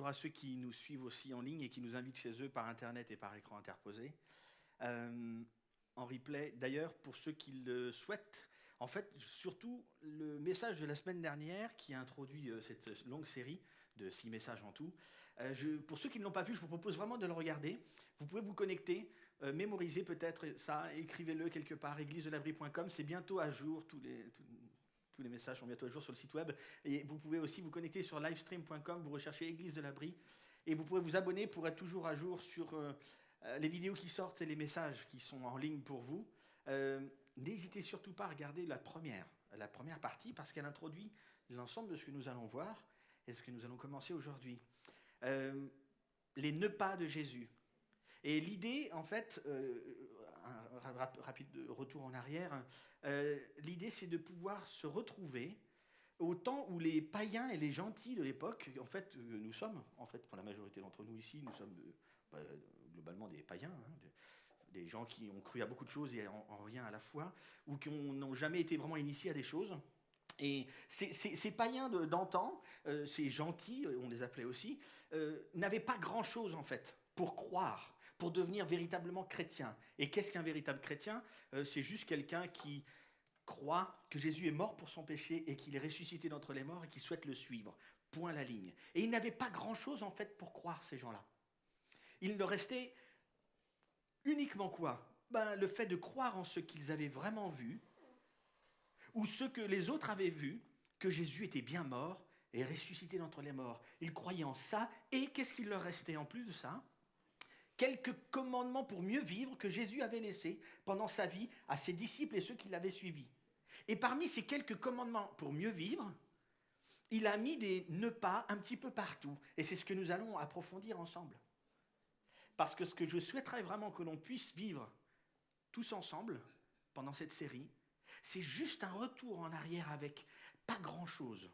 bonjour à ceux qui nous suivent aussi en ligne et qui nous invitent chez eux par Internet et par écran interposé. En replay, d'ailleurs, pour ceux qui le souhaitent, en fait, surtout le message de la semaine dernière qui a introduit cette longue série de 6 messages en tout. Pour ceux qui ne l'ont pas vu, je vous propose vraiment de le regarder. Vous pouvez vous connecter, mémoriser peut-être ça, écrivez-le quelque part, églisedelabri.com, c'est bientôt à jour, tous les messages sont bientôt à jour sur le site web. Et vous pouvez aussi vous connecter sur livestream.com, vous recherchez Église de l'Abri, et vous pourrez vous abonner pour être toujours à jour sur les vidéos qui sortent et les messages qui sont en ligne pour vous. N'hésitez surtout pas à regarder la première partie, parce qu'elle introduit l'ensemble de ce que nous allons voir et ce que nous allons commencer aujourd'hui. Les ne pas de Jésus. Et l'idée, en fait, un rapide retour en arrière, l'idée c'est de pouvoir se retrouver au temps où les païens et les gentils de l'époque, en fait, nous sommes, en fait, pour la majorité d'entre nous ici, nous sommes globalement des païens, des gens qui ont cru à beaucoup de choses et en rien à la fois, ou qui n'ont jamais été vraiment initiés à des choses. Et ces païens d'antan, ces gentils, on les appelait aussi, n'avaient pas grand-chose en fait pour croire, pour devenir véritablement chrétien. Et qu'est-ce qu'un véritable chrétien ? C'est juste quelqu'un qui croit que Jésus est mort pour son péché et qu'il est ressuscité d'entre les morts et qui souhaite le suivre. Point la ligne. Et ils n'avaient pas grand-chose en fait pour croire, ces gens-là. Il leur restait uniquement quoi ? Le fait de croire en ce qu'ils avaient vraiment vu, ou ce que les autres avaient vu, que Jésus était bien mort et ressuscité d'entre les morts. Ils croyaient en ça, et qu'est-ce qu'il leur restait en plus de ça ? Quelques commandements pour mieux vivre que Jésus avait laissés pendant sa vie à ses disciples et ceux qui l'avaient suivi. Et parmi ces quelques commandements pour mieux vivre, il a mis des ne pas un petit peu partout. Et c'est ce que nous allons approfondir ensemble. Parce que ce que je souhaiterais vraiment que l'on puisse vivre tous ensemble pendant cette série, c'est juste un retour en arrière avec pas grand-chose.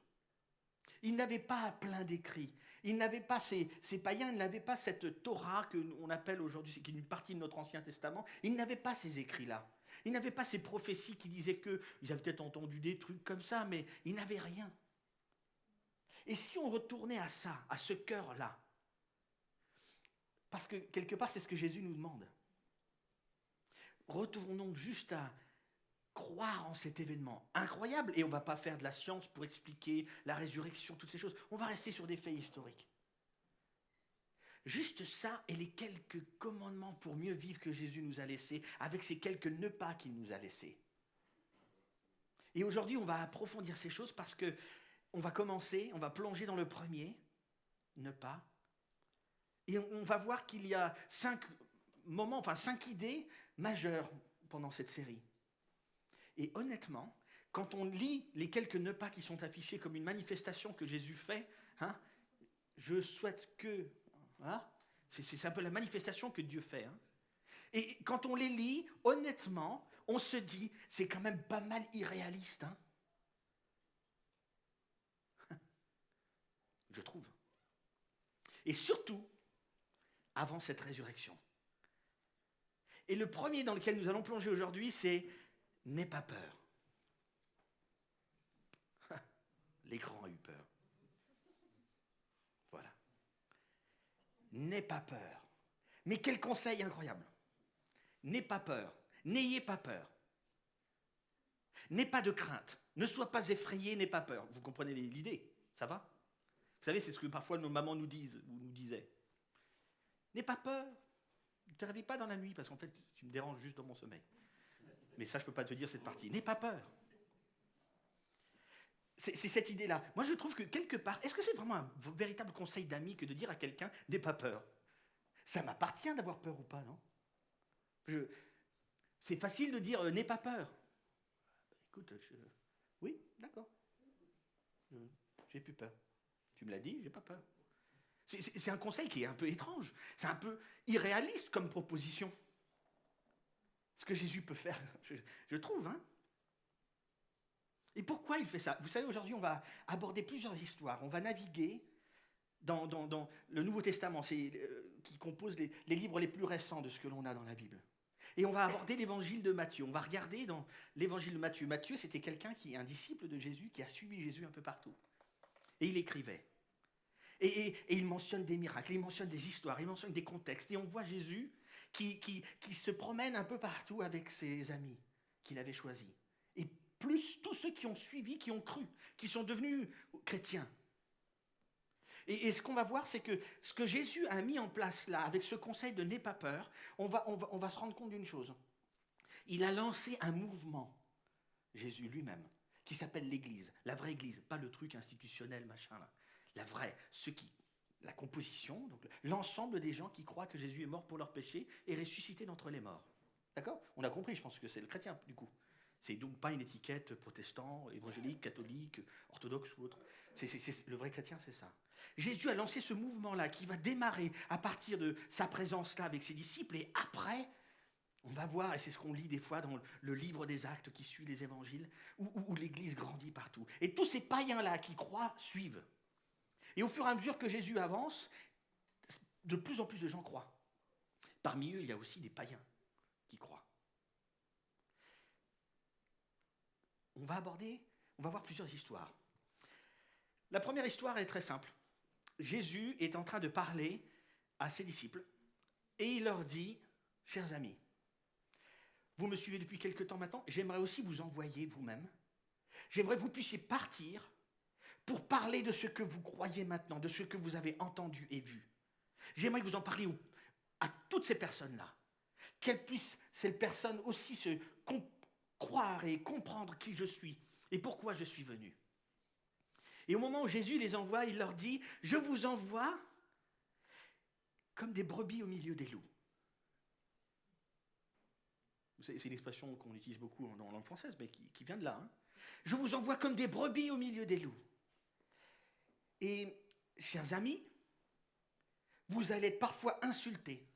Ils n'avaient pas plein d'écrits. Ils n'avaient pas, ces païens, ils n'avaient pas cette Torah qu'on appelle aujourd'hui, qui est une partie de notre Ancien Testament. Ils n'avaient pas ces écrits-là. Ils n'avaient pas ces prophéties qui disaient qu'ils avaient peut-être entendu des trucs comme ça, mais ils n'avaient rien. Et si on retournait à ça, à ce cœur-là, parce que quelque part, c'est ce que Jésus nous demande. Retournons juste à croire en cet événement incroyable, et on ne va pas faire de la science pour expliquer la résurrection, toutes ces choses. On va rester sur des faits historiques. Juste ça et les quelques commandements pour mieux vivre que Jésus nous a laissés, avec ces quelques ne pas qu'il nous a laissés. Et aujourd'hui, on va approfondir ces choses parce que on va plonger dans le premier, ne pas, et on va voir qu'il y a 5 idées majeures pendant cette série. Et honnêtement, quand on lit les quelques ne pas qui sont affichés comme une manifestation que Jésus fait, je souhaite que... c'est un peu la manifestation que Dieu fait. Et quand on les lit, honnêtement, on se dit, c'est quand même pas mal irréaliste. Je trouve. Et surtout, avant cette résurrection. Et le premier dans lequel nous allons plonger aujourd'hui, c'est « N'aie pas peur ». Les grands ont eu peur. Voilà. N'aie pas peur. Mais quel conseil incroyable. N'aie pas peur. N'ayez pas peur. N'aie pas de crainte. Ne sois pas effrayé, n'aie pas peur. Vous comprenez l'idée, ça va ? Vous savez, c'est ce que parfois nos mamans nous disent ou nous disaient. N'aie pas peur. Ne te réveille pas dans la nuit parce qu'en fait, tu me déranges juste dans mon sommeil. Mais ça, je ne peux pas te dire cette partie. N'aie pas peur. C'est cette idée-là. Moi, je trouve que quelque part, est-ce que c'est vraiment un véritable conseil d'ami que de dire à quelqu'un « n'aie pas peur » ? Ça m'appartient d'avoir peur ou pas, non ? C'est facile de dire « n'aie pas peur ». Écoute, oui, d'accord. J'ai plus peur. Tu me l'as dit, j'ai pas peur. C'est un conseil qui est un peu étrange. C'est un peu irréaliste comme proposition. Ce que Jésus peut faire, je trouve. Et pourquoi il fait ça ? Vous savez, aujourd'hui, on va aborder plusieurs histoires. On va naviguer dans le Nouveau Testament, qui compose les livres les plus récents de ce que l'on a dans la Bible. Et on va aborder l'évangile de Matthieu. On va regarder dans l'évangile de Matthieu. Matthieu, c'était un disciple de Jésus qui a suivi Jésus un peu partout. Et il écrivait. Et il mentionne des miracles, il mentionne des histoires, il mentionne des contextes. Et on voit Jésus qui se promène un peu partout avec ses amis qu'il avait choisis. Et plus tous ceux qui ont suivi, qui ont cru, qui sont devenus chrétiens. Et ce qu'on va voir, c'est que ce que Jésus a mis en place là, avec ce conseil de n'aie pas peur, on va se rendre compte d'une chose. Il a lancé un mouvement, Jésus lui-même, qui s'appelle l'Église, la vraie Église, pas le truc institutionnel, machin là. La vraie, la composition, donc l'ensemble des gens qui croient que Jésus est mort pour leurs péchés et ressuscité d'entre les morts. D'accord ? On a compris, je pense que c'est le chrétien, du coup. C'est donc pas une étiquette protestant, évangélique, catholique, orthodoxe ou autre. Le vrai chrétien, c'est ça. Jésus a lancé ce mouvement-là qui va démarrer à partir de sa présence-là avec ses disciples. Et après, on va voir, et c'est ce qu'on lit des fois dans le livre des Actes qui suit les évangiles, où l'Église grandit partout. Et tous ces païens-là qui croient suivent. Et au fur et à mesure que Jésus avance, de plus en plus de gens croient. Parmi eux, il y a aussi des païens qui croient. On va voir plusieurs histoires. La première histoire est très simple. Jésus est en train de parler à ses disciples et il leur dit, chers amis, vous me suivez depuis quelque temps maintenant, j'aimerais aussi vous envoyer vous-même. J'aimerais que vous puissiez partir pour parler de ce que vous croyez maintenant, de ce que vous avez entendu et vu. J'aimerais que vous en parliez à toutes ces personnes-là, qu'elles puissent, ces personnes aussi se croire et comprendre qui je suis et pourquoi je suis venu. Et au moment où Jésus les envoie, il leur dit, je vous envoie comme des brebis au milieu des loups. C'est une expression qu'on utilise beaucoup dans la langue française, mais qui vient de là. Hein. Je vous envoie comme des brebis au milieu des loups. Et, chers amis, vous allez être parfois insultés.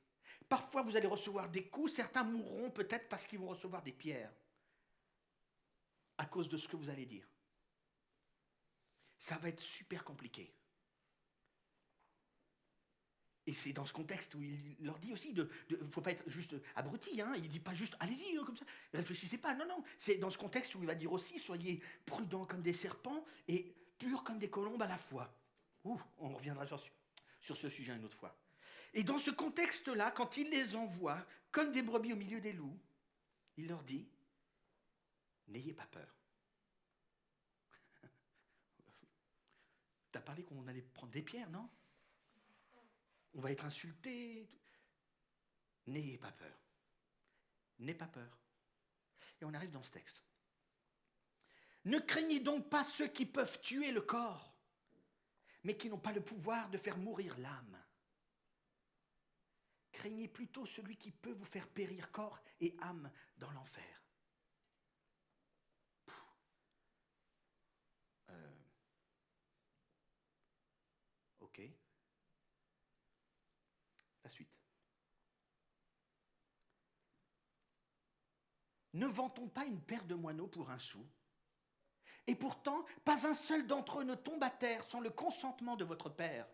Parfois, vous allez recevoir des coups. Certains mourront peut-être parce qu'ils vont recevoir des pierres à cause de ce que vous allez dire. Ça va être super compliqué. Et c'est dans ce contexte où il leur dit aussi il ne faut pas être juste abruti, hein, il ne dit pas juste allez-y comme ça, réfléchissez pas, non, c'est dans ce contexte où il va dire aussi soyez prudents comme des serpents et purs comme des colombes à la fois. On reviendra sur ce sujet une autre fois. Et dans ce contexte-là, quand il les envoie comme des brebis au milieu des loups, il leur dit n'ayez pas peur. T'as parlé qu'on allait prendre des pierres, non ? On va être insulté. N'ayez pas peur. N'ayez pas peur. Et on arrive dans ce texte. Ne craignez donc pas ceux qui peuvent tuer le corps, mais qui n'ont pas le pouvoir de faire mourir l'âme. Craignez plutôt celui qui peut vous faire périr corps et âme dans l'enfer. Ok. La suite. Ne vend-on pas une paire de moineaux pour un sou ? Et pourtant, pas un seul d'entre eux ne tombe à terre sans le consentement de votre Père.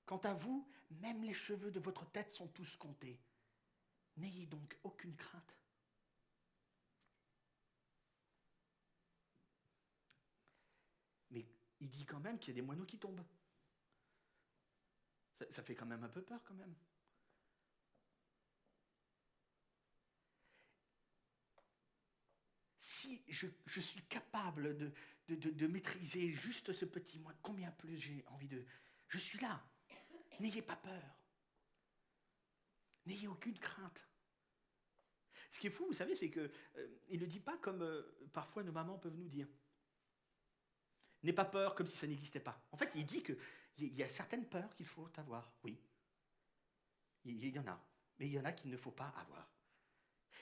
Quant à vous, même les cheveux de votre tête sont tous comptés. N'ayez donc aucune crainte. Mais il dit quand même qu'il y a des moineaux qui tombent. Ça fait quand même un peu peur quand même. Si je suis capable de maîtriser juste ce petit moine, combien plus j'ai envie de... Je suis là. N'ayez pas peur. N'ayez aucune crainte. Ce qui est fou, vous savez, c'est qu'il ne dit pas comme parfois nos mamans peuvent nous dire. N'aie pas peur comme si ça n'existait pas. En fait, il dit qu'il y a certaines peurs qu'il faut avoir, oui. Il y en a. Mais il y en a qu'il ne faut pas avoir.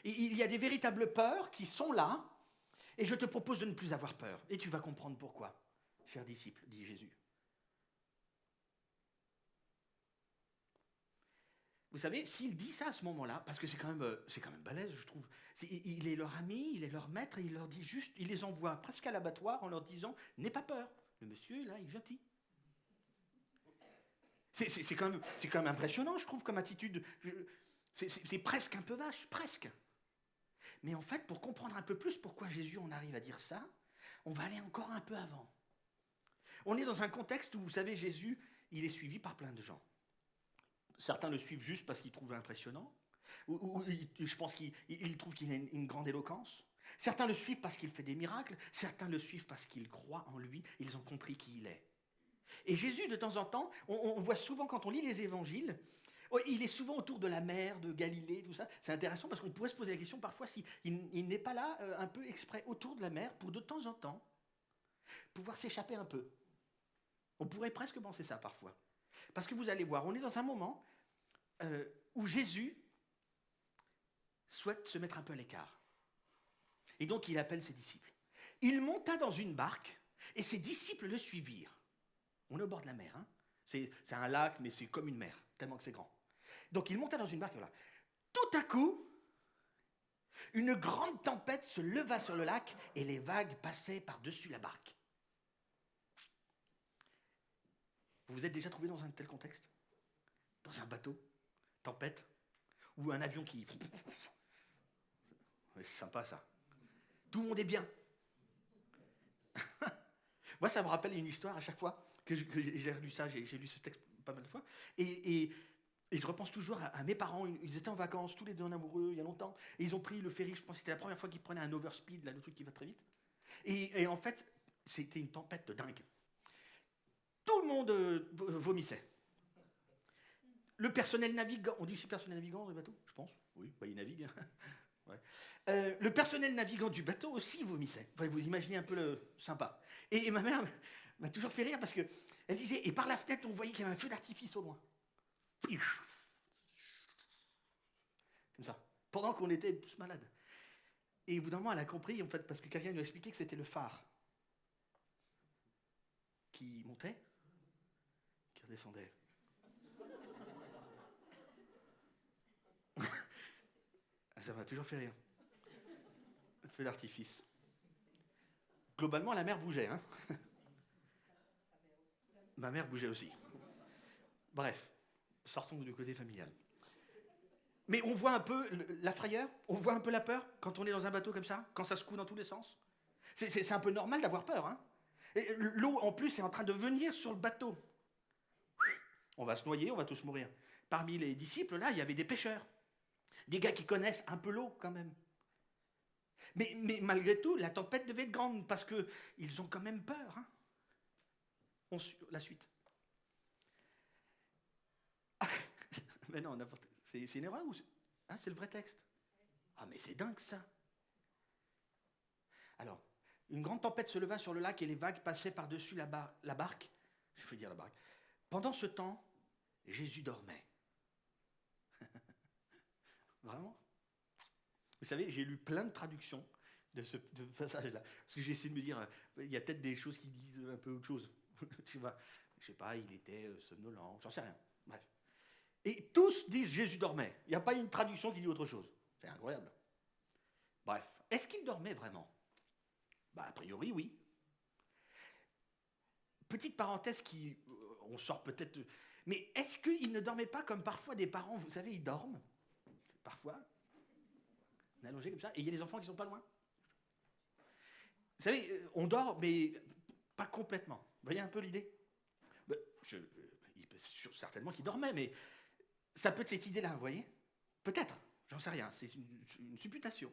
Et il y a des véritables peurs qui sont là, et je te propose de ne plus avoir peur. Et tu vas comprendre pourquoi, chers disciples, dit Jésus. Vous savez, s'il dit ça à ce moment-là, parce que c'est quand même balèze, je trouve. Il est leur ami, il est leur maître, et il leur dit juste, il les envoie presque à l'abattoir en leur disant, n'aie pas peur. Le monsieur, là, il est gentil. C'est quand même impressionnant, je trouve, comme attitude. C'est presque un peu vache, presque. Mais en fait, pour comprendre un peu plus pourquoi Jésus en arrive à dire ça, on va aller encore un peu avant. On est dans un contexte où, vous savez, Jésus, il est suivi par plein de gens. Certains le suivent juste parce qu'ils trouvent impressionnant, ou je pense qu'ils trouvent qu'il a une grande éloquence. Certains le suivent parce qu'il fait des miracles, certains le suivent parce qu'ils croient en lui, ils ont compris qui il est. Et Jésus, de temps en temps, on voit souvent quand on lit les évangiles, il est souvent autour de la mer, de Galilée, tout ça. C'est intéressant parce qu'on pourrait se poser la question parfois s'il n'est pas là un peu exprès autour de la mer pour de temps en temps pouvoir s'échapper un peu. On pourrait presque penser ça parfois. Parce que vous allez voir, on est dans un moment où Jésus souhaite se mettre un peu à l'écart. Et donc il appelle ses disciples. Il monta dans une barque et ses disciples le suivirent. On est au bord de la mer. Hein. C'est un lac, mais c'est comme une mer, tellement que c'est grand. Donc il monta dans une barque et voilà. Tout à coup, une grande tempête se leva sur le lac et les vagues passaient par-dessus la barque. Vous vous êtes déjà trouvé dans un tel contexte ? Dans un bateau, tempête, ou un avion qui... C'est sympa ça. Tout le monde est bien. Moi, ça me rappelle une histoire à chaque fois que j'ai lu ça, j'ai lu ce texte pas mal de fois, et je repense toujours à mes parents. Ils étaient en vacances, tous les deux en amoureux, il y a longtemps, et ils ont pris le ferry. Je pense que c'était la première fois qu'ils prenaient un overspeed, là, le truc qui va très vite. Et en fait, c'était une tempête de dingue. Tout le monde vomissait. Le personnel navigant, on dit aussi personnel navigant dans le bateau, je pense. Oui, bah, il navigue. Ouais. Le personnel navigant du bateau aussi vomissait. Enfin, vous imaginez un peu le sympa. Et ma mère m'a toujours fait rire parce qu'elle disait, et par la fenêtre, on voyait qu'il y avait un feu d'artifice au loin. Comme ça. Pendant qu'on était tous malades. Et au bout d'un moment, elle a compris, en fait, parce que quelqu'un lui a expliqué que c'était le phare qui montait, qui redescendait. Ça m'a toujours fait rire. Feu d'artifice. Globalement, la mer bougeait. Hein. Ma mère bougeait aussi. Bref, sortons du côté familial. Mais on voit un peu la frayeur, on voit un peu la peur quand on est dans un bateau comme ça, quand ça secoue dans tous les sens. C'est un peu normal d'avoir peur. Hein. Et l'eau, en plus, est en train de venir sur le bateau. On va se noyer, on va tous mourir. Parmi les disciples, là, il y avait des pêcheurs. Des gars qui connaissent un peu l'eau, quand même. Mais malgré tout, la tempête devait être grande, parce qu'ils ont quand même peur. Hein. La suite. Ah, mais non, c'est une erreur ou c'est le vrai texte? Ah, mais c'est dingue, ça. Alors, une grande tempête se leva sur le lac et les vagues passaient par-dessus la barque. Je veux dire la barque. Pendant ce temps, Jésus dormait. Vraiment? Vous savez, j'ai lu plein de traductions de ce passage-là. Parce que j'ai essayé de me dire, il y a peut-être des choses qui disent un peu autre chose. Je sais pas, il était somnolent, j'en sais rien. Bref. Et tous disent Jésus dormait. Il n'y a pas une traduction qui dit autre chose. C'est incroyable. Bref. Est-ce qu'il dormait vraiment? A priori, oui. Petite parenthèse on sort peut-être... Mais est-ce qu'il ne dormait pas comme parfois des parents, vous savez, ils dorment parfois, on est allongé comme ça, et il y a des enfants qui ne sont pas loin. Vous savez, on dort, mais pas complètement. Vous voyez un peu l'idée? Certainement qu'il dormait, mais ça peut être cette idée-là, vous voyez? Peut-être, j'en sais rien, c'est une supputation.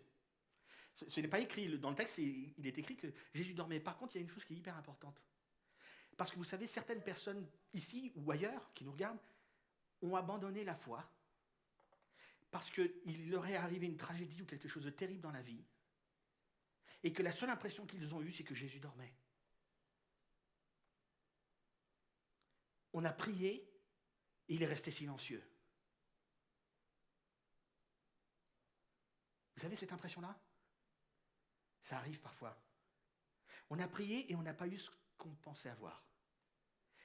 Ce n'est pas écrit, dans le texte, il est écrit que Jésus dormait. Par contre, il y a une chose qui est hyper importante. Parce que vous savez, certaines personnes, ici ou ailleurs, qui nous regardent, ont abandonné la foi parce qu'il leur est arrivé une tragédie ou quelque chose de terrible dans la vie, et que la seule impression qu'ils ont eue, c'est que Jésus dormait. On a prié, et il est resté silencieux. Vous savez cette impression-là? Ça arrive parfois. On a prié et on n'a pas eu ce qu'on pensait avoir.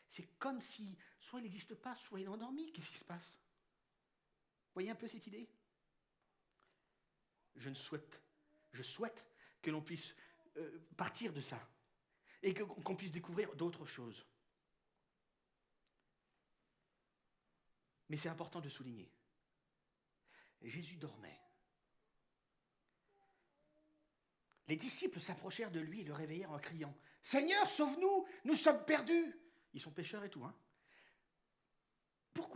C'est comme si, soit il n'existe pas, soit il est endormi. Qu'est-ce qui se passe? Vous voyez un peu cette idée? Je souhaite que l'on puisse partir de ça et qu'on puisse découvrir d'autres choses. Mais c'est important de souligner. Jésus dormait. Les disciples s'approchèrent de lui et le réveillèrent en criant « Seigneur, sauve-nous, nous sommes perdus !» Ils sont pécheurs et tout. Hein.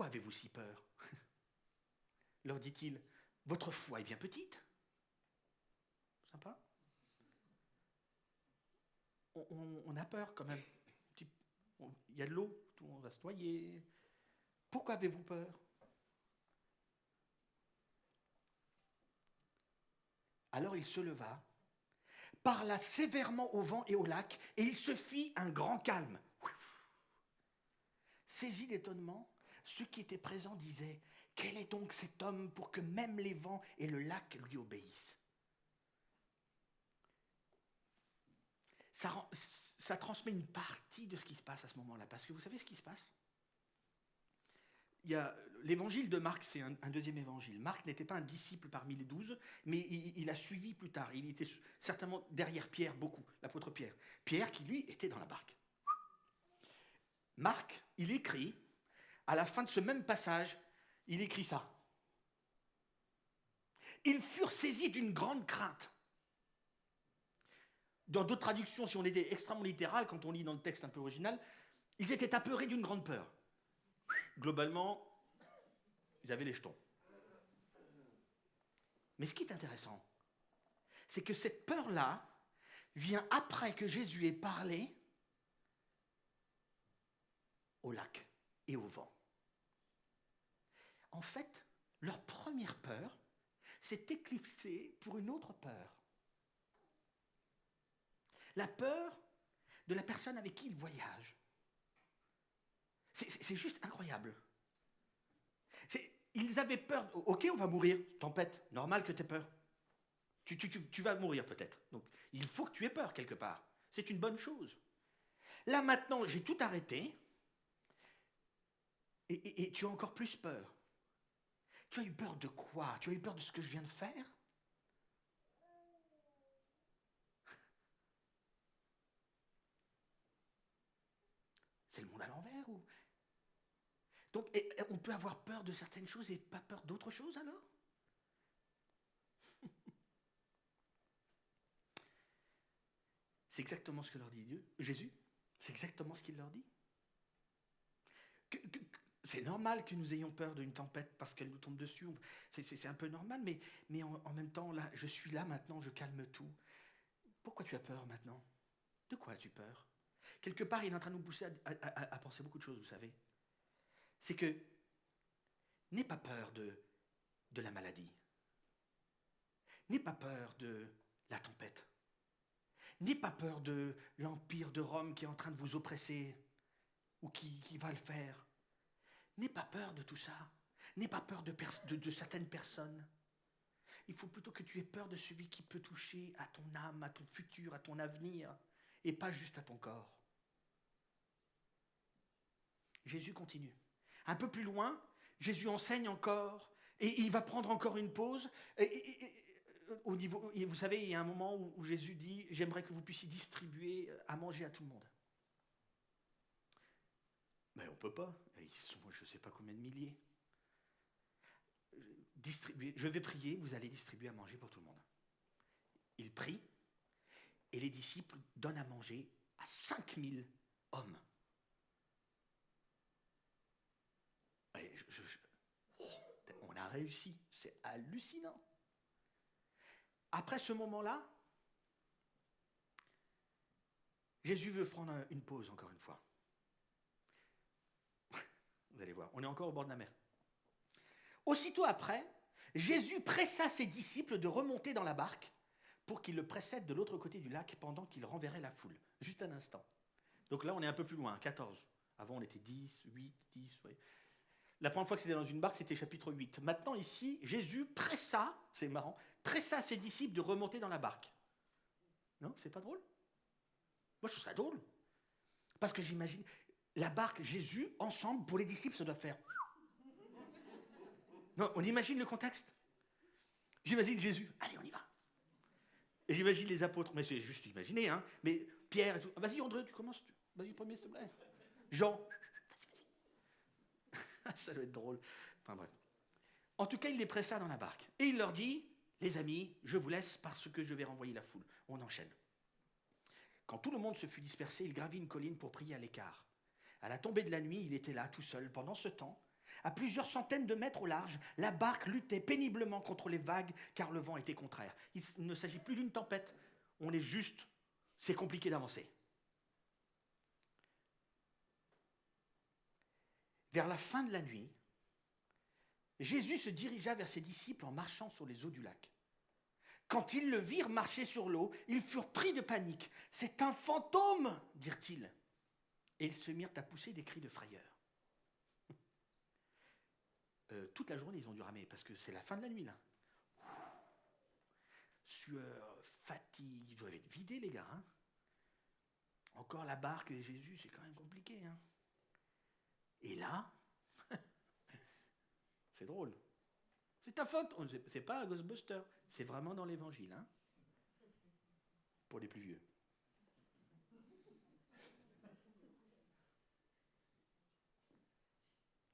pourquoi avez-vous si peur? Leur dit-il, votre foi est bien petite. Sympa. On a peur quand même. Il y a de l'eau, tout le monde va se noyer. Pourquoi avez-vous peur? Alors il se leva, parla sévèrement au vent et au lac, et il se fit un grand calme. Saisis d'étonnement, ceux qui étaient présents disaient, quel est donc cet homme pour que même les vents et le lac lui obéissent? Ça transmet une partie de ce qui se passe à ce moment-là, parce que vous savez ce qui se passe? Il y a l'évangile de Marc, c'est un deuxième évangile. Marc n'était pas un disciple parmi les 12, mais il a suivi plus tard. Il était certainement derrière Pierre, beaucoup, l'apôtre Pierre. Pierre qui, lui, était dans la barque. Marc, il écrit, à la fin de ce même passage, il écrit ça. Ils furent saisis d'une grande crainte. Dans d'autres traductions, si on était extrêmement littéral, quand on lit dans le texte un peu original, ils étaient apeurés d'une grande peur. Globalement, ils avaient les jetons. Mais ce qui est intéressant, c'est que cette peur-là vient après que Jésus ait parlé au lac et au vent. En fait, leur première peur s'est éclipsée pour une autre peur. La peur de la personne avec qui ils voyagent. C'est juste incroyable. Ils avaient peur. Ok, on va mourir. Tempête, normal que tu aies peur. Tu vas mourir peut-être. Donc, il faut que tu aies peur quelque part. C'est une bonne chose. Là maintenant, j'ai tout arrêté. Et tu as encore plus peur. Tu as eu peur de quoi? Tu as eu peur de ce que je viens de faire? C'est le monde à l'envers ou... Donc, on peut avoir peur de certaines choses et pas peur d'autres choses alors? C'est exactement ce que leur dit Jésus. C'est exactement ce qu'il leur dit. C'est normal que nous ayons peur d'une tempête parce qu'elle nous tombe dessus. C'est un peu normal, mais en même temps, là, je suis là maintenant, je calme tout. Pourquoi tu as peur maintenant? De quoi as-tu peur? Quelque part, il est en train de nous pousser à penser beaucoup de choses, vous savez. C'est que n'aie pas peur de la maladie. N'aie pas peur de la tempête. N'aie pas peur de l'empire de Rome qui est en train de vous oppresser ou qui va le faire. N'aie pas peur de tout ça. N'aie pas peur de certaines personnes. Il faut plutôt que tu aies peur de celui qui peut toucher à ton âme, à ton futur, à ton avenir, et pas juste à ton corps. Jésus continue. Un peu plus loin, Jésus enseigne encore, et il va prendre encore une pause. Au niveau, vous savez, il y a un moment où Jésus dit « J'aimerais que vous puissiez distribuer à manger à tout le monde ». Mais on ne peut pas. Ils sont, je ne sais pas combien de milliers. Je vais prier, vous allez distribuer à manger pour tout le monde. Il prie, et les disciples donnent à manger à 5000 hommes. Et on a réussi, c'est hallucinant. Après ce moment-là, Jésus veut prendre une pause encore une fois. Vous allez voir, on est encore au bord de la mer. Aussitôt après, Jésus pressa ses disciples de remonter dans la barque pour qu'ils le précèdent de l'autre côté du lac pendant qu'il renverrait la foule. Juste un instant. Donc là, on est un peu plus loin, 14. Avant, on était 10, 8, 10. Oui. La première fois que c'était dans une barque, c'était chapitre 8. Maintenant, ici, Jésus pressa, c'est marrant, pressa ses disciples de remonter dans la barque. Non, c'est pas drôle? Moi, je trouve ça drôle. Parce que j'imagine, la barque, Jésus, ensemble, pour les disciples, ça doit faire... Non, on imagine le contexte. J'imagine Jésus, allez, on y va. Et j'imagine les apôtres, mais c'est juste imaginer, hein. Mais Pierre et tout, vas-y André, tu commences, vas-y premier s'il te plaît. Jean, vas-y. Ça doit être drôle. Enfin bref. En tout cas, il les pressa dans la barque. Et il leur dit, les amis, je vous laisse parce que je vais renvoyer la foule. On enchaîne. Quand tout le monde se fut dispersé, il gravit une colline pour prier à l'écart. À la tombée de la nuit, il était là, tout seul. Pendant ce temps, À plusieurs centaines de mètres au large, la barque luttait péniblement contre les vagues car le vent était contraire. Il ne s'agit plus d'une tempête, on est juste, c'est compliqué d'avancer. Vers la fin de la nuit, Jésus se dirigea vers ses disciples en marchant sur les eaux du lac. Quand ils le virent marcher sur l'eau, ils furent pris de panique. « C'est un fantôme !» dirent-ils. Et ils se mirent à pousser des cris de frayeur. Toute la journée, ils ont dû ramer, parce que c'est la fin de la nuit, là. Sueur, fatigue, ils doivent être vidés, les gars. Hein. Encore la barque et Jésus, c'est quand même compliqué. Hein. Et là, c'est drôle. C'est ta faute. C'est pas un Ghostbuster. C'est vraiment dans l'évangile. Hein, pour les plus vieux.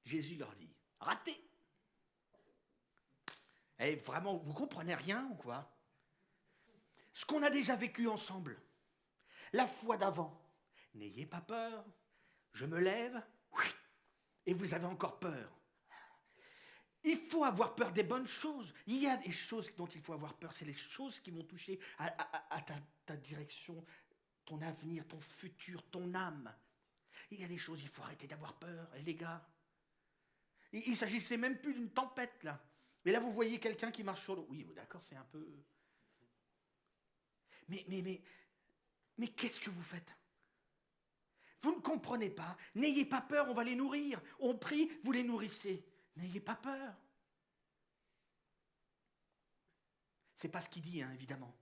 Jésus leur dit, raté. Et vraiment, vous comprenez rien ou quoi? Ce qu'on a déjà vécu ensemble. La fois d'avant. N'ayez pas peur. Je me lève. Et vous avez encore peur. Il faut avoir peur des bonnes choses. Il y a des choses dont il faut avoir peur. C'est les choses qui vont toucher à ta direction, ton avenir, ton futur, ton âme. Il y a des choses, il faut arrêter d'avoir peur. Et les gars, il ne s'agissait même plus d'une tempête, là. Mais là, vous voyez quelqu'un qui marche sur l'eau. Oui, d'accord, c'est un peu... Mais qu'est-ce que vous faites? Vous ne comprenez pas. N'ayez pas peur, on va les nourrir. On prie, vous les nourrissez. N'ayez pas peur. C'est pas ce qu'il dit, hein, évidemment.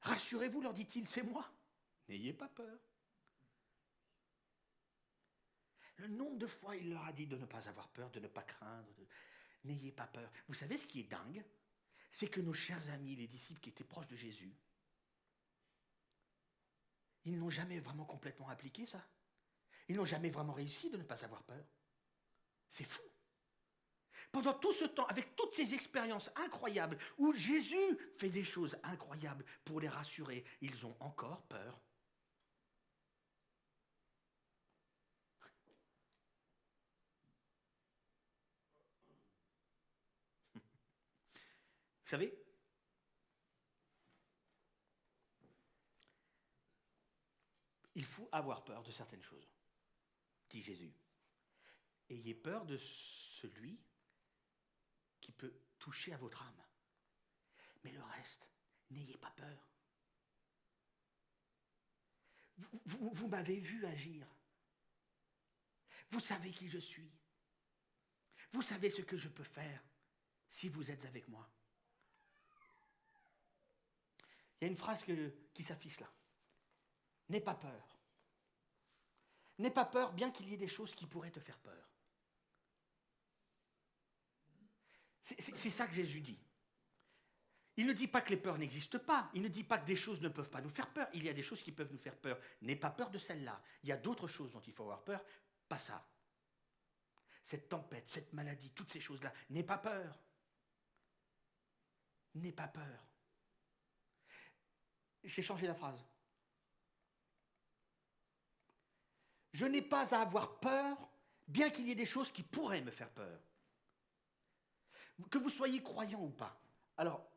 Rassurez-vous, leur dit-il, c'est moi. N'ayez pas peur. Le nombre de fois, il leur a dit de ne pas avoir peur, de ne pas craindre. N'ayez pas peur. Vous savez ce qui est dingue? C'est que nos chers amis, les disciples qui étaient proches de Jésus, ils n'ont jamais vraiment complètement appliqué ça. Ils n'ont jamais vraiment réussi de ne pas avoir peur. C'est fou. Pendant tout ce temps, avec toutes ces expériences incroyables, où Jésus fait des choses incroyables pour les rassurer, ils ont encore peur. Vous savez, il faut avoir peur de certaines choses, dit Jésus. Ayez peur de celui qui peut toucher à votre âme. Mais le reste, n'ayez pas peur. Vous m'avez vu agir. Vous savez qui je suis. Vous savez ce que je peux faire si vous êtes avec moi. Il y a une phrase qui s'affiche là. N'aie pas peur. N'aie pas peur, bien qu'il y ait des choses qui pourraient te faire peur. C'est ça que Jésus dit. Il ne dit pas que les peurs n'existent pas. Il ne dit pas que des choses ne peuvent pas nous faire peur. Il y a des choses qui peuvent nous faire peur. N'aie pas peur de celle-là. Il y a d'autres choses dont il faut avoir peur. Pas ça. Cette tempête, cette maladie, toutes ces choses-là. N'aie pas peur. N'aie pas peur. J'ai changé la phrase. Je n'ai pas à avoir peur, bien qu'il y ait des choses qui pourraient me faire peur. Que vous soyez croyant ou pas. Alors,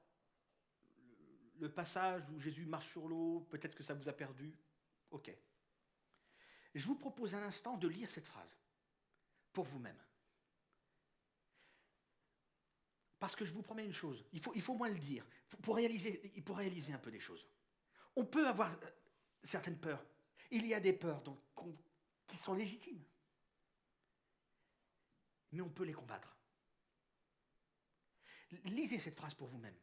le passage où Jésus marche sur l'eau, peut-être que ça vous a perdu. Ok. Je vous propose un instant de lire cette phrase pour vous-même. Parce que je vous promets une chose, il faut moins le dire, pour réaliser un peu des choses. On peut avoir certaines peurs. Il y a des peurs qui sont légitimes. Mais on peut les combattre. Lisez cette phrase pour vous-même.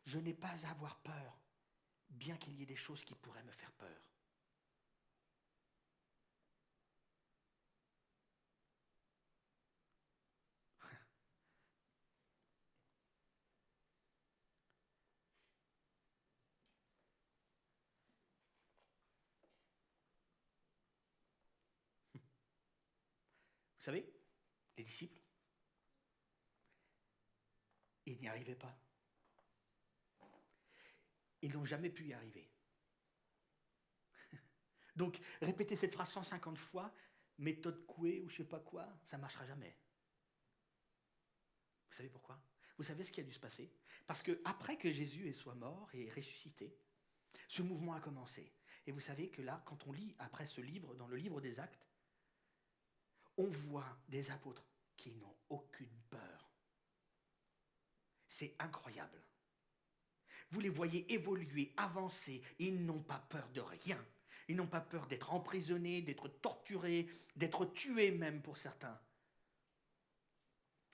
Je n'ai pas à avoir peur, bien qu'il y ait des choses qui pourraient me faire peur. Vous savez, les disciples, ils n'y arrivaient pas. Ils n'ont jamais pu y arriver. Donc, répéter cette phrase 150 fois, méthode Coué ou je ne sais pas quoi, ça ne marchera jamais. Vous savez pourquoi? Vous savez ce qui a dû se passer? Parce qu'après que Jésus soit mort et ressuscité, ce mouvement a commencé. Et vous savez que là, quand on lit après ce livre, dans le livre des Actes, on voit des apôtres qui n'ont aucune peur. C'est incroyable. Vous les voyez évoluer, avancer, ils n'ont pas peur de rien. Ils n'ont pas peur d'être emprisonnés, d'être torturés, d'être tués même pour certains.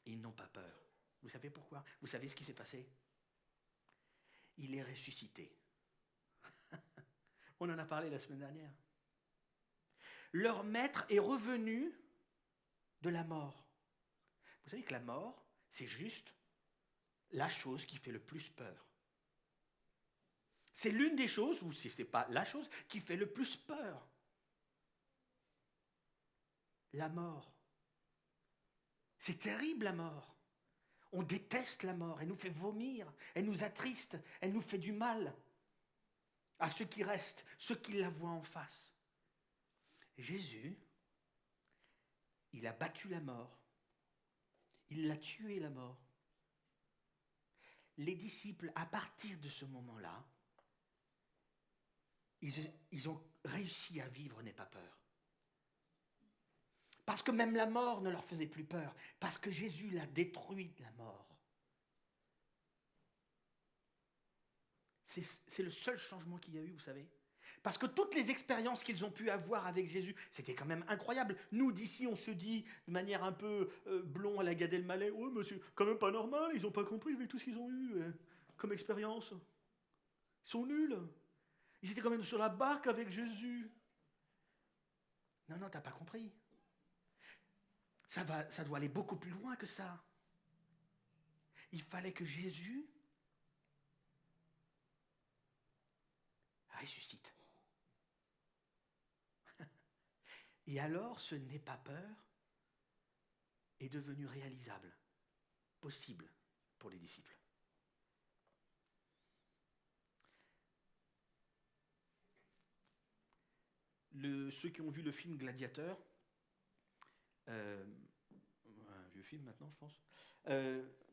Ils n'ont pas peur. Vous savez pourquoi? Vous savez ce qui s'est passé? Il est ressuscité. On en a parlé la semaine dernière. Leur maître est revenu de la mort. Vous savez que la mort, c'est juste la chose qui fait le plus peur. C'est l'une des choses, ou si ce n'est pas la chose, qui fait le plus peur. La mort. C'est terrible la mort. On déteste la mort, elle nous fait vomir, elle nous attriste, elle nous fait du mal à ceux qui restent, ceux qui la voient en face. Jésus, il a battu la mort, il l'a tué la mort. Les disciples, à partir de ce moment-là, ils ont réussi à vivre n'aie pas peur. Parce que même la mort ne leur faisait plus peur. Parce que Jésus l'a détruite, la mort. C'est le seul changement qu'il y a eu, vous savez. Parce que toutes les expériences qu'ils ont pu avoir avec Jésus, c'était quand même incroyable. Nous, d'ici, on se dit de manière un peu blond à la Gad Elmaleh, « Oh, mais c'est quand même pas normal, ils n'ont pas compris avec tout ce qu'ils ont eu comme expérience. Ils sont nuls. Ils étaient quand même sur la barque avec Jésus. » Non, t'as pas compris. Ça doit aller beaucoup plus loin que ça. Il fallait que Jésus ressuscite. Et alors, ce n'est pas peur est devenu réalisable, possible pour les disciples. Ceux qui ont vu le film Gladiateur, un vieux film maintenant, je pense,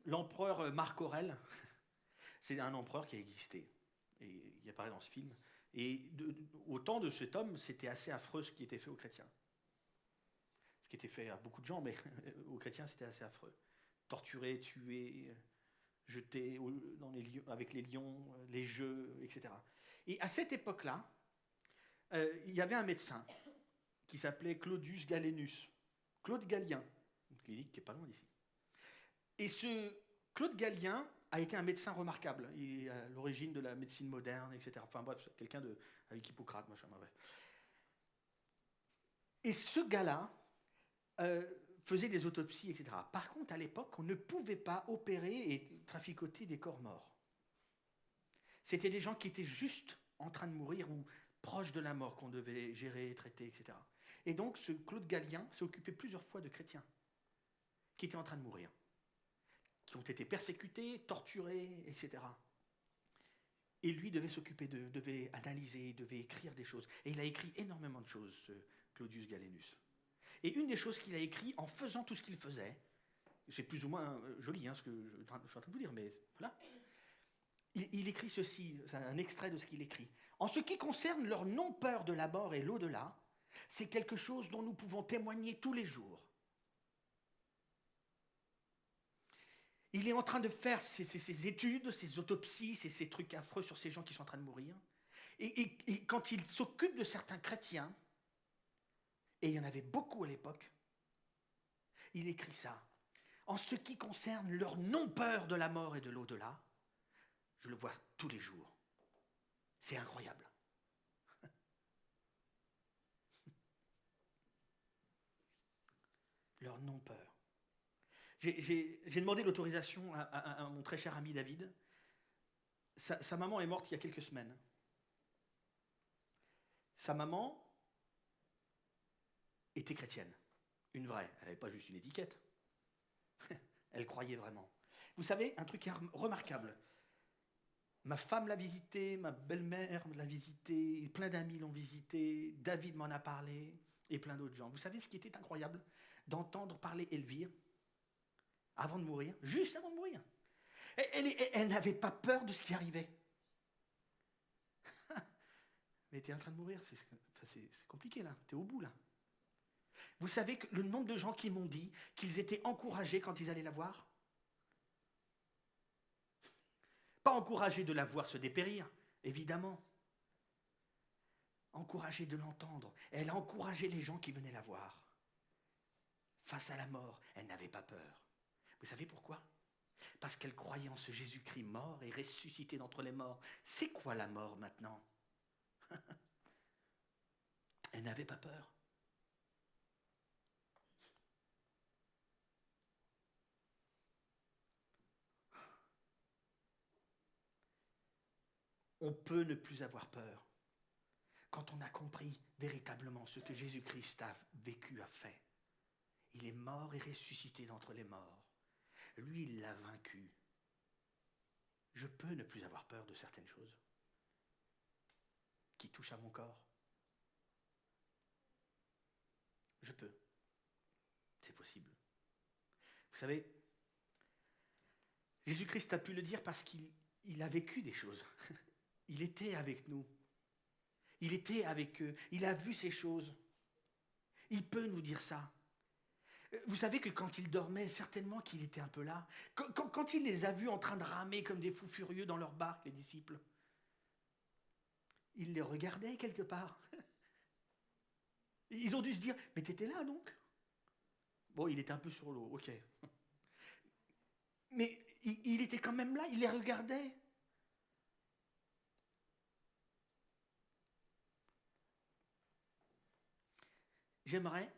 l'empereur Marc Aurèle, c'est un empereur qui a existé, et il apparaît dans ce film. Et au temps de cet homme, c'était assez affreux ce qui était fait aux chrétiens. Ce qui était fait à beaucoup de gens, mais aux chrétiens, c'était assez affreux. Torturés, tués, jetés avec les lions, les jeux, etc. Et à cette époque-là, il y avait un médecin qui s'appelait Claudius Galenus, Claude Galien, une clinique qui n'est pas loin d'ici. Et ce Claude Galien a été un médecin remarquable. Il est à l'origine de la médecine moderne, etc. Enfin bref, quelqu'un avec Hippocrate, machin, bref. Et ce gars-là faisait des autopsies, etc. Par contre, à l'époque, on ne pouvait pas opérer et traficoter des corps morts. C'était des gens qui étaient juste en train de mourir ou proches de la mort qu'on devait gérer, traiter, etc. Et donc, ce Claude Galien s'est occupé plusieurs fois de chrétiens qui étaient en train de mourir, qui ont été persécutés, torturés, etc. Et lui devait analyser, devait écrire des choses. Et il a écrit énormément de choses, ce Claudius Galenus. Et une des choses qu'il a écrit en faisant tout ce qu'il faisait, c'est plus ou moins joli ce que je suis en train de vous dire, mais voilà. Il écrit ceci, c'est un extrait de ce qu'il écrit. En ce qui concerne leur non-peur de la mort et l'au-delà, c'est quelque chose dont nous pouvons témoigner tous les jours. Il est en train de faire ses études, ses autopsies, ces trucs affreux sur ces gens qui sont en train de mourir. Et quand il s'occupe de certains chrétiens, et il y en avait beaucoup à l'époque, il écrit ça. En ce qui concerne leur non-peur de la mort et de l'au-delà, je le vois tous les jours. C'est incroyable. Leur non-peur. J'ai demandé l'autorisation à mon très cher ami David. Sa maman est morte il y a quelques semaines. Sa maman était chrétienne. Une vraie. Elle n'avait pas juste une étiquette. Elle croyait vraiment. Vous savez, un truc remarquable. Ma femme l'a visité, ma belle-mère l'a visité, plein d'amis l'ont visité, David m'en a parlé. et plein d'autres gens. Vous savez ce qui était incroyable? D'entendre parler Elvire avant de mourir, juste avant de mourir. Elle n'avait pas peur de ce qui arrivait. Mais tu es en train de mourir, c'est compliqué là, tu es au bout là. Vous savez que le nombre de gens qui m'ont dit qu'ils étaient encouragés quand ils allaient la voir? Pas encouragés de la voir se dépérir, évidemment. Encouragés de l'entendre. Elle a encouragé les gens qui venaient la voir. Face à la mort, elle n'avait pas peur. Vous savez pourquoi? Parce qu'elle croyait en ce Jésus-Christ mort et ressuscité d'entre les morts. C'est quoi la mort maintenant? Elle n'avait pas peur. On peut ne plus avoir peur quand on a compris véritablement ce que Jésus-Christ a vécu, a fait. Il est mort et ressuscité d'entre les morts. Lui, il l'a vaincu. Je peux ne plus avoir peur de certaines choses qui touchent à mon corps. Je peux. C'est possible. Vous savez, Jésus-Christ a pu le dire parce qu'il a vécu des choses. Il était avec nous. Il était avec eux. Il a vu ces choses. Il peut nous dire ça. Vous savez que quand il dormait, certainement qu'il était un peu là. Quand il les a vus en train de ramer comme des fous furieux dans leur barque, les disciples, il les regardait quelque part. Ils ont dû se dire, mais t'étais là donc? Bon, il était un peu sur l'eau, ok. Mais il était quand même là, il les regardait. J'aimerais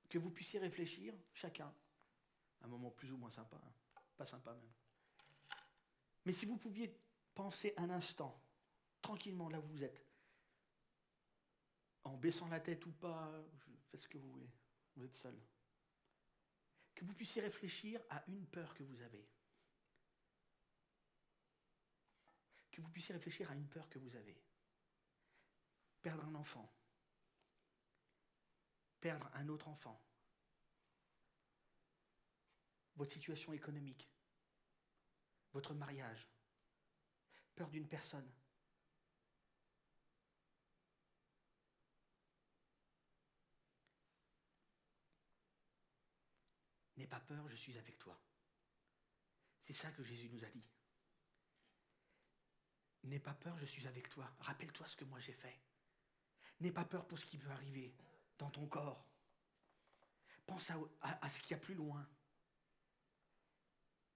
que vous puissiez réfléchir, chacun, un moment plus ou moins sympa, hein, pas sympa même. Mais si vous pouviez penser un instant, tranquillement là où vous êtes, en baissant la tête ou pas, faites ce que vous voulez, vous êtes seul. Que vous puissiez réfléchir à une peur que vous avez. Que vous puissiez réfléchir à une peur que vous avez. Perdre un enfant. Perdre un autre enfant. Votre situation économique. Votre mariage. Peur d'une personne. N'aie pas peur, je suis avec toi. C'est ça que Jésus nous a dit. N'aie pas peur, je suis avec toi. Rappelle-toi ce que moi j'ai fait. N'aie pas peur pour ce qui peut arriver dans ton corps. Pense à ce qu'il y a plus loin.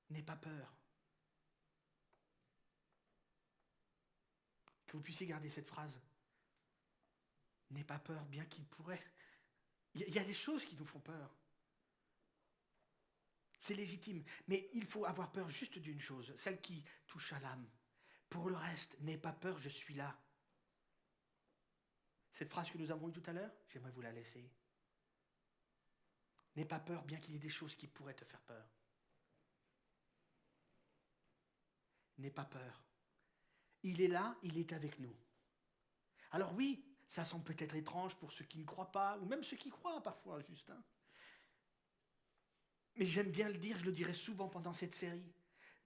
N'aie pas peur. Que vous puissiez garder cette phrase. N'aie pas peur, bien qu'il pourrait. Il y a des choses qui nous font peur. C'est légitime. Mais il faut avoir peur juste d'une chose, celle qui touche à l'âme. Pour le reste, n'aie pas peur, je suis là. Cette phrase que nous avons eue tout à l'heure, j'aimerais vous la laisser. N'aie pas peur, bien qu'il y ait des choses qui pourraient te faire peur. N'aie pas peur. Il est là, il est avec nous. Alors oui, ça semble peut-être étrange pour ceux qui ne croient pas, ou même ceux qui croient parfois, juste. Hein. Mais j'aime bien le dire, je le dirai souvent pendant cette série.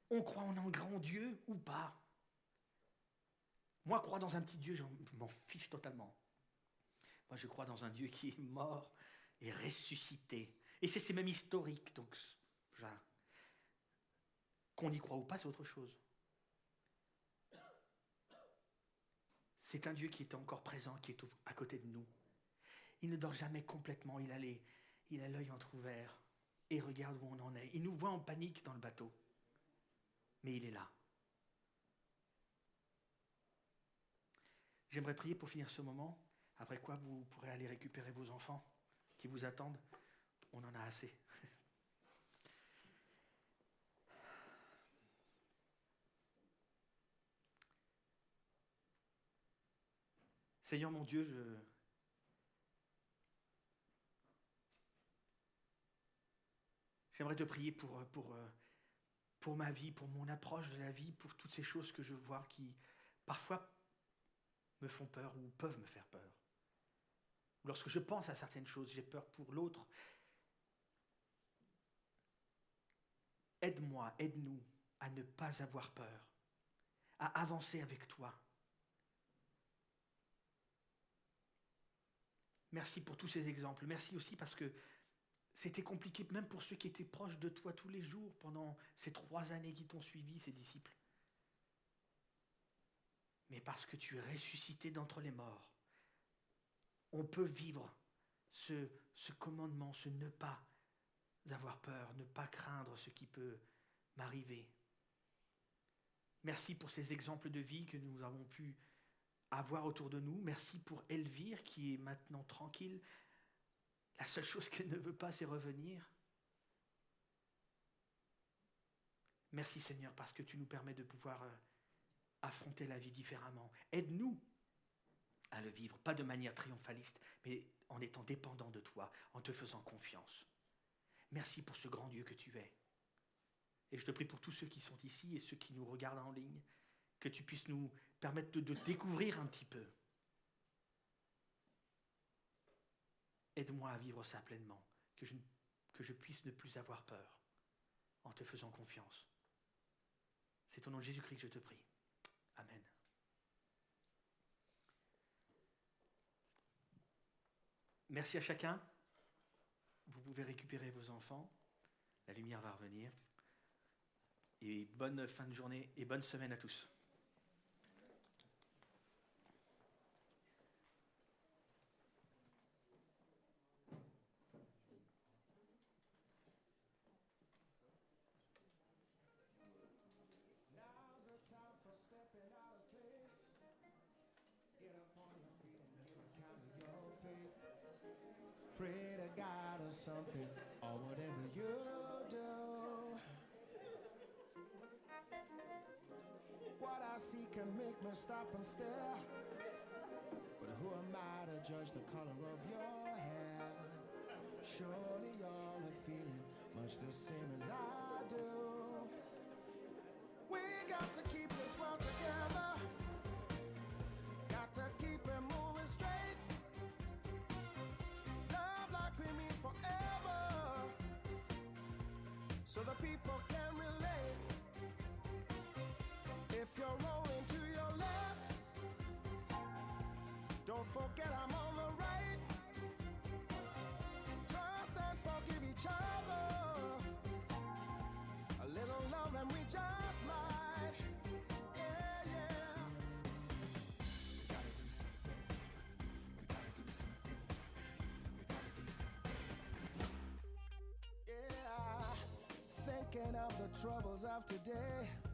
On croit en un grand Dieu ou pas. Moi, croire dans un petit Dieu, je m'en fiche totalement. Moi, je crois dans un Dieu qui est mort et ressuscité. Et c'est même historique, donc qu'on y croit ou pas, c'est autre chose. C'est un Dieu qui est encore présent, qui est à côté de nous. Il ne dort jamais complètement, il a l'œil entrouvert et regarde où on en est. Il nous voit en panique dans le bateau, mais il est là. J'aimerais prier pour finir ce moment, après quoi vous pourrez aller récupérer vos enfants qui vous attendent. On en a assez. Seigneur mon Dieu, j'aimerais te prier pour ma vie, pour mon approche de la vie, pour toutes ces choses que je vois qui parfois me font peur ou peuvent me faire peur. lorsque je pense à certaines choses, j'ai peur pour l'autre. Aide-moi, aide-nous à ne pas avoir peur, à avancer avec toi. Merci pour tous ces exemples. Merci aussi parce que c'était compliqué, même pour ceux qui étaient proches de toi tous les jours pendant ces 3 années qui t'ont suivi, ces disciples. Mais parce que tu es ressuscité d'entre les morts, on peut vivre ce commandement, ce ne pas avoir peur, ne pas craindre ce qui peut m'arriver. Merci pour ces exemples de vie que nous avons pu avoir autour de nous. Merci pour Elvire qui est maintenant tranquille. La seule chose qu'elle ne veut pas, c'est revenir. Merci Seigneur parce que tu nous permets de pouvoir affronter la vie différemment. Aide-nous à le vivre, pas de manière triomphaliste, mais en étant dépendant de toi, en te faisant confiance. Merci pour ce grand Dieu que tu es. Et je te prie pour tous ceux qui sont ici et ceux qui nous regardent en ligne, que tu puisses nous permettre de découvrir un petit peu. Aide-moi à vivre ça pleinement, que je puisse ne plus avoir peur, en te faisant confiance. C'est au nom de Jésus-Christ que je te prie. Amen. Merci à chacun. Vous pouvez récupérer vos enfants. La lumière va revenir. Et bonne fin de journée et bonne semaine à tous. Pray to God or something, or whatever you do. What I see can make me stop and stare, but who am I to judge the color of your hair? Surely you're feeling much the same as I do. We got to keep this world together, got to keep it moving straight. Forever, so the people can relate. If you're rolling to your left, don't forget I'm on the right. Trust and forgive each other. A little love and we just might. Yeah, yeah. We gotta do something. We gotta do something. We gotta do something. Yeah, thinking of the troubles of today.